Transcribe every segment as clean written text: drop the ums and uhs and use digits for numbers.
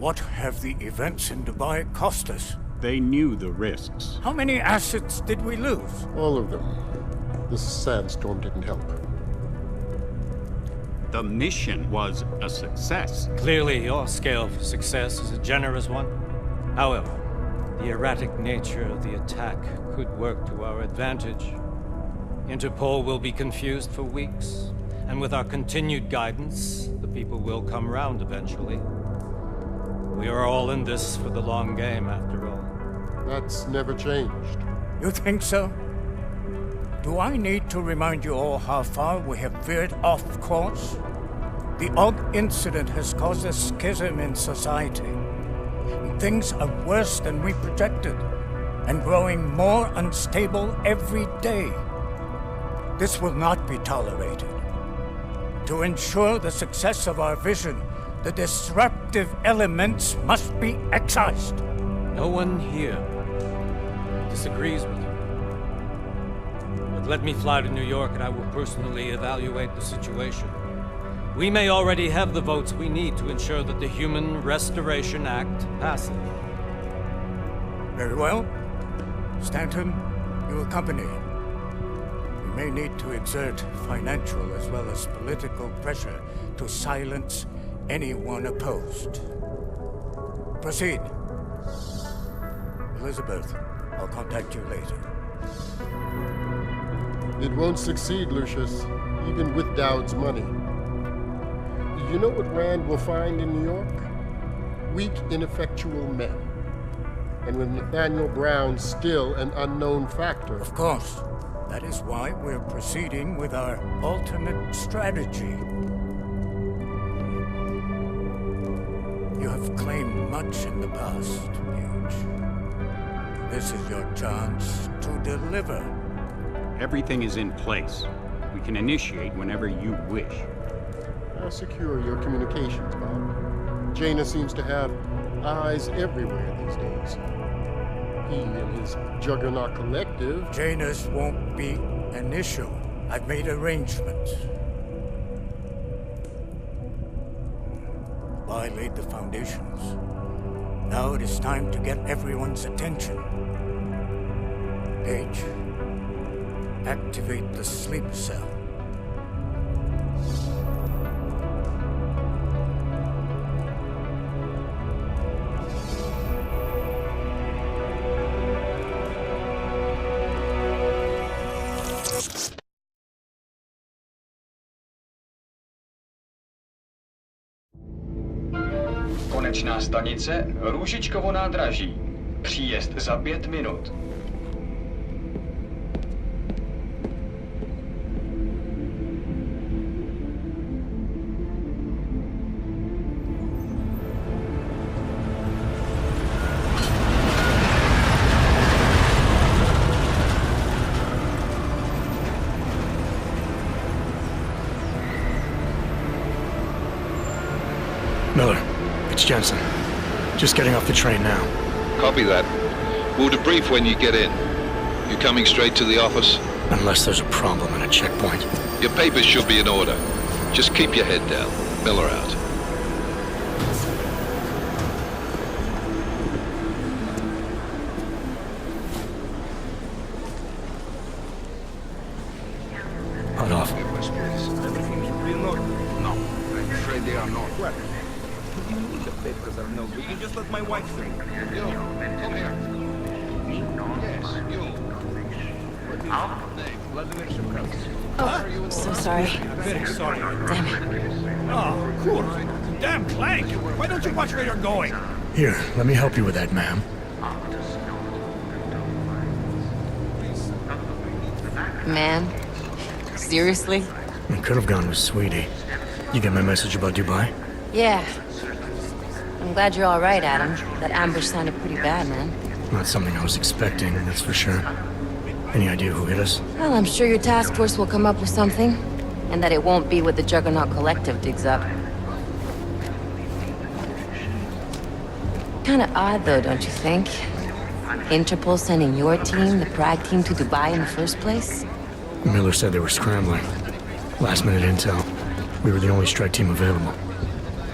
What have the events in Dubai cost us? They knew the risks. How many assets did we lose? All of them. This sandstorm didn't help. The mission was a success. Clearly, your scale for success is a generous one. However, the erratic nature of the attack could work to our advantage. Interpol will be confused for weeks, and with our continued guidance, the people will come round eventually. We are all in this for the long game, after all. That's never changed. You think so? Do I need to remind you all how far we have veered off course? The odd incident has caused a schism in society. Things are worse than we projected, and growing more unstable every day. This will not be tolerated. To ensure the success of our vision, the disruptive elements must be excised. No one here disagrees with you. But let me fly to New York and I will personally evaluate the situation. We may already have the votes we need to ensure that the Human Restoration Act passes. Very well. Stanton, you accompany. We may need to exert financial as well as political pressure to silence anyone opposed. Proceed. Elizabeth, I'll contact you later. It won't succeed, Lucius, even with Dowd's money. You know what Rand will find in New York? Weak, ineffectual men. And with Nathaniel Brown still an unknown factor. Of course. That is why we're proceeding with our alternate strategy. You have claimed much in the past, Paige. This is your chance to deliver. Everything is in place. We can initiate whenever you wish. How secure are your communications, Bob? Jaina seems to have eyes everywhere these days. He and his Juggernaut Collective... Janus won't be an issue. I've made arrangements. I laid the foundations. Now it is time to get everyone's attention. Paige, activate the sleep cell. Konečná stanice Růžičkovo nádraží. Příjezd za 5 minut. Miller, it's Jensen. Just getting off the train now. Copy that. We'll debrief when you get in. You coming straight to the office? Unless there's a problem at a checkpoint. Your papers should be in order. Just keep your head down. Miller out. Hot off. Everything should be in order. No, I'm afraid they are not. What? You need the papers are no good. You just let my wife think. Yo, come here. Yes, you. What is your name? Vladimir Shevkov. Oh, so sorry. Very sorry. Damn it. Oh, cool. Damn Clank! Why don't you watch where you're going? Here, let me help you with that, ma'am. Man? Seriously? I could have gone with Sweetie. You get my message about Dubai? Yeah. I'm glad you're all right, Adam. That ambush sounded pretty bad, man. Not something I was expecting, that's for sure. Any idea who hit us? Well, I'm sure your task force will come up with something. And that it won't be what the Juggernaut Collective digs up. Kinda odd, though, don't you think? Interpol sending your team, the Prague team, to Dubai in the first place? Miller said they were scrambling. Last minute intel. We were the only strike team available.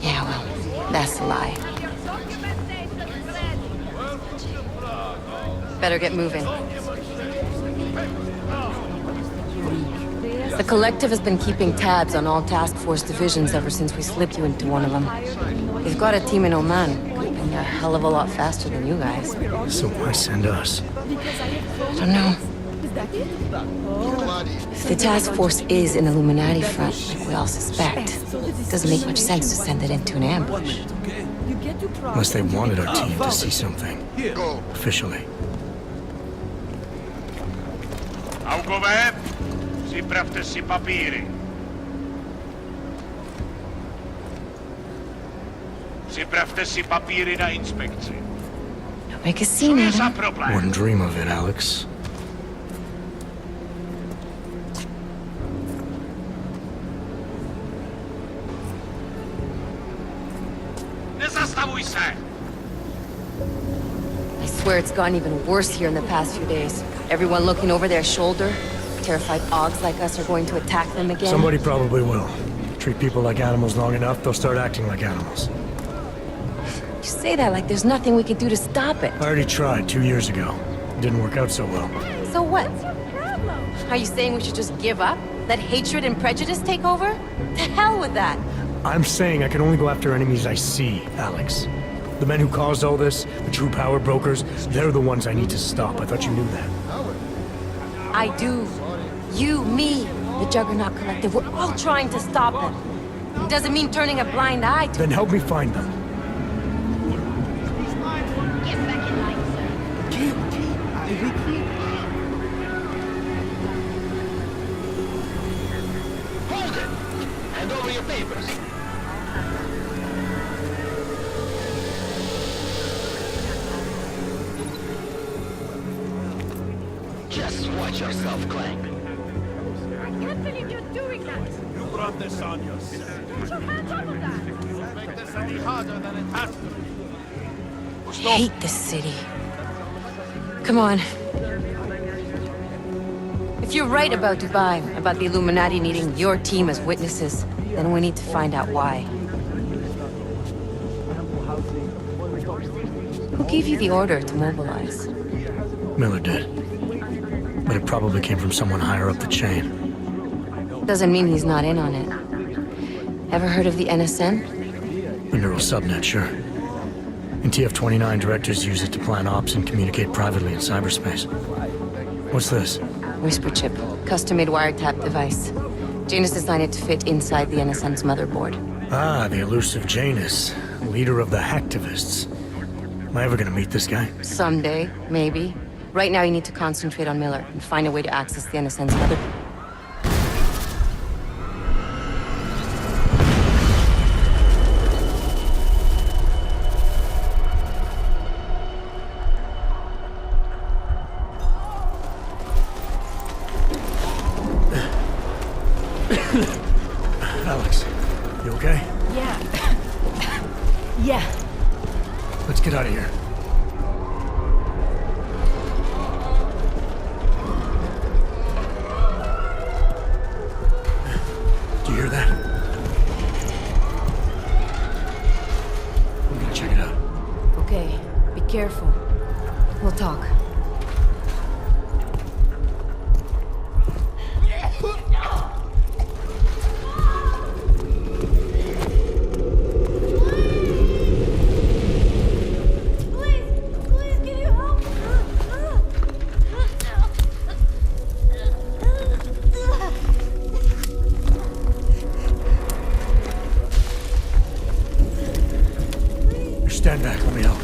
Yeah, well, that's a lie. Better get moving. The Collective has been keeping tabs on all task force divisions ever since we slipped you into one of them. They've got a team in Oman, and they're a hell of a lot faster than you guys. So why send us? I don't know. If the task force is an Illuminati front, like we all suspect, it doesn't make much sense to send it into an ambush. Unless they wanted our team to see something. Officially. Augové, připravte si papíry. Připravte si papíry na inspekci. Don't make a scene, Co za Adam. problém? Wouldn't dream of it, Alex. Nezastavuj se! I swear it's gotten even worse here in the past few days. Everyone looking over their shoulder. Terrified Augs like us are going to attack them again. Somebody probably will. Treat people like animals long enough, they'll start acting like animals. You say that like there's nothing we could do to stop it. I already tried 2 years ago. It didn't work out so well. So what? Are you saying we should just give up? Let hatred and prejudice take over? To hell with that! I'm saying I can only go after enemies I see, Alex. The men who caused all this, the true power brokers, they're the ones I need to stop. I thought you knew that. I do. You, me, the Juggernaut Collective, we're all trying to stop them. It doesn't mean turning a blind eye to Then help me find them. Hold it! Hand over your papers. Just watch yourself, Clank. I can't believe you're doing that! You brought this on yourself. Put your hands off of that! Don't make this any harder than it has to be. I hate this city. Come on. If you're right about Dubai, about the Illuminati needing your team as witnesses, then we need to find out why. Who gave you the order to mobilize? Miller did. But it probably came from someone higher up the chain. Doesn't mean he's not in on it. Ever heard of the NSN? The neural subnet, sure. And TF-29 directors use it to plan ops and communicate privately in cyberspace. What's this? Whisper chip, custom-made wiretap device. Janus designed it to fit inside the NSN's motherboard. Ah, the elusive Janus, leader of the hacktivists. Am I ever gonna meet this guy? Someday, maybe. Right now you need to concentrate on Miller and find a way to access the NSN's mother... Alex, you okay? Yeah. Yeah. Let's get out of here. Do you hear that? I'm gonna check it out. Okay, be careful. We'll talk. Stand back, let me help.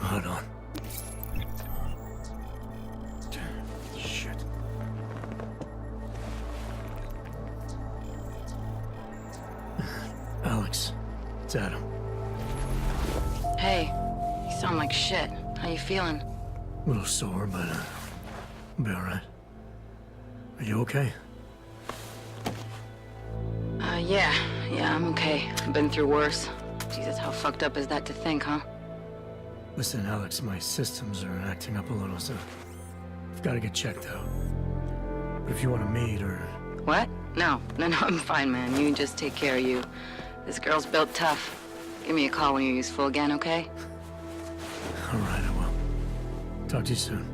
Hold on. Hey, you sound like shit. How you feeling? A little sore, but I'll be alright. Are you okay? Yeah, I'm okay. I've been through worse. Jesus, how fucked up is that to think, huh? Listen, Alex, my systems are acting up a little, so I've got to get checked out. But if you want to meet or... What? No, I'm fine, man. You just take care of you. This girl's built tough. Give me a call when you're useful again, okay? Alright, I will. Talk to you soon.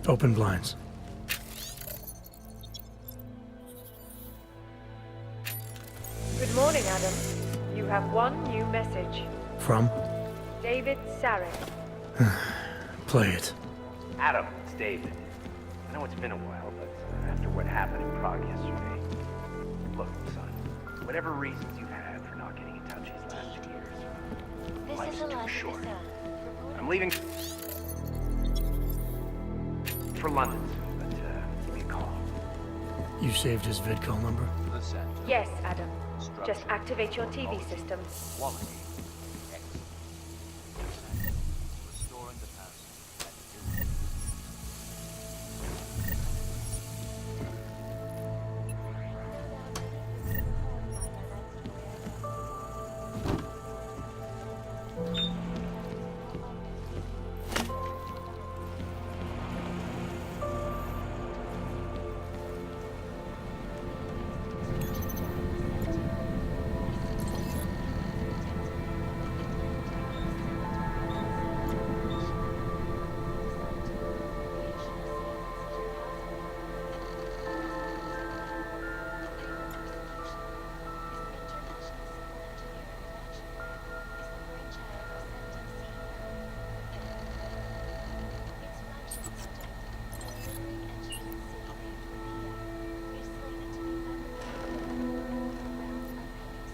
Open blinds. Good morning, Adam. You have one new message. From? David Sarek. Play it. Adam, it's David. I know it's been a while, but after what happened in Prague yesterday... Look, son, whatever reasons you've had for not getting in touch these last 2 years, life's too short. I'm leaving for London soon, but give me a call. You saved his vidcall number? Yes, Adam. Just activate your TV system.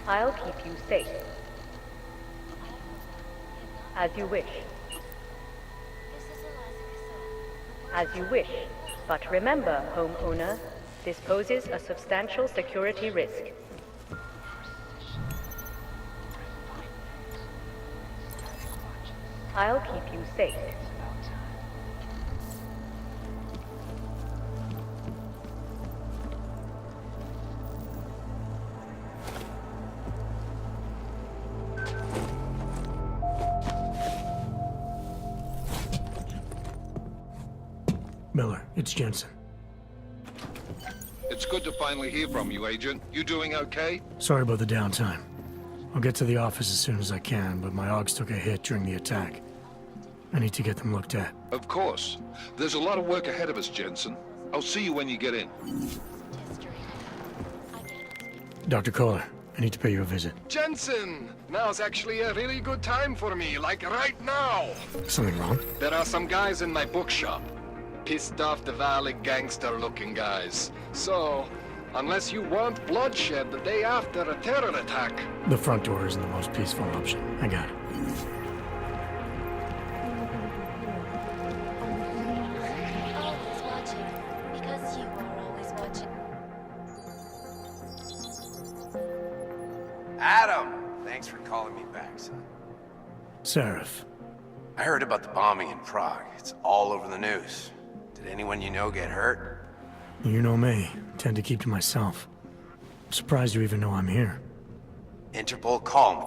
I'll keep you safe. As you wish. As you wish. But remember, homeowner, this poses a substantial security risk. I'll keep you safe. Miller, it's Jensen. It's good to finally hear from you, Agent. You doing okay? Sorry about the downtime. I'll get to the office as soon as I can, but my Augs took a hit during the attack. I need to get them looked at. Of course. There's a lot of work ahead of us, Jensen. I'll see you when you get in. Dr. Kohler, I need to pay you a visit. Jensen! Now's actually a really good time for me, like right now! Something wrong? There are some guys in my bookshop. Pissed off the Valley gangster-looking guys. So, unless you want bloodshed the day after a terror attack... The front door isn't the most peaceful option. I got it. Always watching, because you are always watching. Adam! Thanks for calling me back, son. Seraph. I heard about the bombing in Prague. It's all over the news. Did anyone you know get hurt? You know me. Tend to keep to myself. I'm surprised you even know I'm here. Interpol, call me.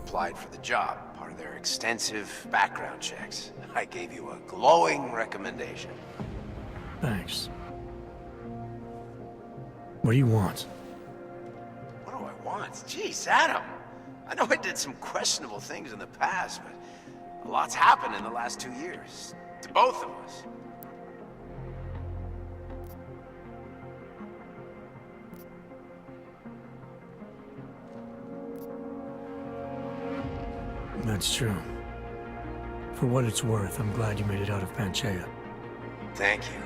Applied for the job, part of their extensive background checks. I gave you a glowing recommendation. Thanks. What do you want? What do I want? Jeez, Adam. I know I did some questionable things in the past, but a lot's happened in the last 2 years. To both of us. That's true. For what it's worth, I'm glad you made it out of Panchaea. Thank you.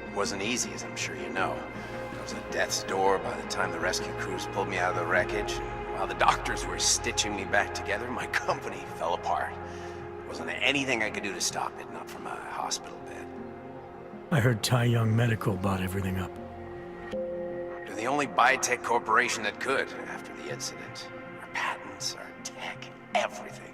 It wasn't easy, as I'm sure you know. I was at death's door by the time the rescue crews pulled me out of the wreckage. While the doctors were stitching me back together, my company fell apart. There wasn't anything I could do to stop it, not from a hospital bed. I heard Tai Young Medical bought everything up. They're the only biotech corporation that could, after the incident. Our patents, our tech, everything.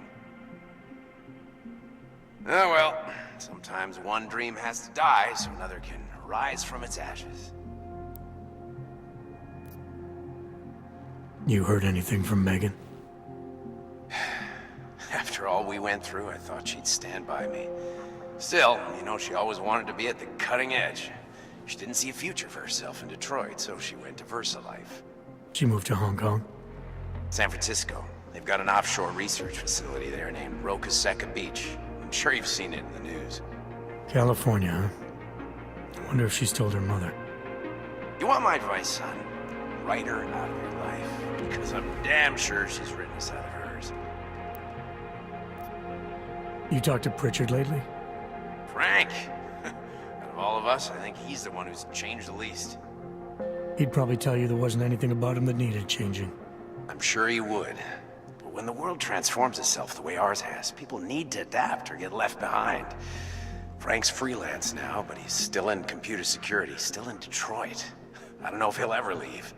Oh well, sometimes one dream has to die so another can rise from its ashes. You heard anything from Megan? After all we went through, I thought she'd stand by me. Still, you know, she always wanted to be at the cutting edge. She didn't see a future for herself in Detroit, so she went to VersaLife. She moved to Hong Kong? San Francisco. They've got an offshore research facility there named Roca Seca Beach. I'm sure you've seen it in the news. California, huh? I wonder if she's told her mother. You want my advice, son? Write her out of your life. Because I'm damn sure she's written us out of hers. You talked to Pritchard lately? Frank! Out of all of us, I think he's the one who's changed the least. He'd probably tell you there wasn't anything about him that needed changing. I'm sure he would. But when the world transforms itself the way ours has, people need to adapt or get left behind. Frank's freelance now, but he's still in computer security, still in Detroit. I don't know if he'll ever leave.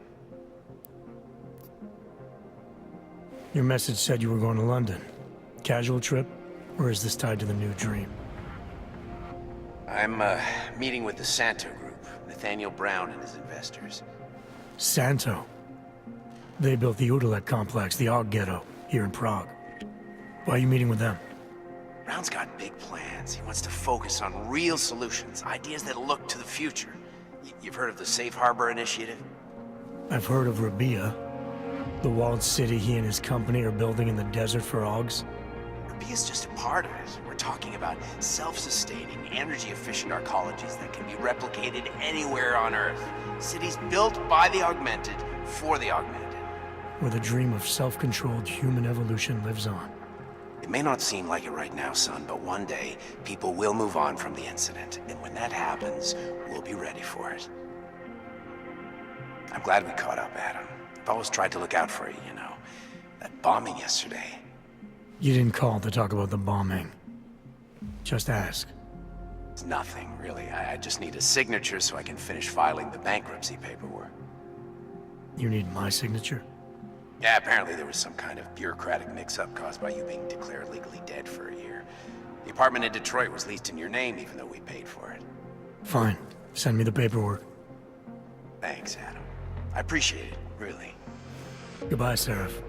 Your message said you were going to London. Casual trip? Or is this tied to the new dream? I'm meeting with the Santo Group, Nathaniel Brown and his investors. Santo? They built the Udalet complex, the Og Ghetto, here in Prague. Why are you meeting with them? Brown's got big plans. He wants to focus on real solutions, ideas that look to the future. You've heard of the Safe Harbor Initiative? I've heard of Rabia, the walled city he and his company are building in the desert for Augs. Rabia's just a part of it. We're talking about self-sustaining, energy-efficient arcologies that can be replicated anywhere on Earth. Cities built by the augmented, for the augmented. Where the dream of self-controlled human evolution lives on. It may not seem like it right now, son, but one day, people will move on from the incident. And when that happens, we'll be ready for it. I'm glad we caught up, Adam. I've always tried to look out for you, you know. That bombing yesterday. You didn't call to talk about the bombing. Just ask. It's nothing, really. I just need a signature so I can finish filing the bankruptcy paperwork. You need my signature? Yeah, apparently there was some kind of bureaucratic mix-up caused by you being declared legally dead for a year. The apartment in Detroit was leased in your name even though we paid for it. Fine. Send me the paperwork. Thanks, Adam. I appreciate it, really. Goodbye, Seraph.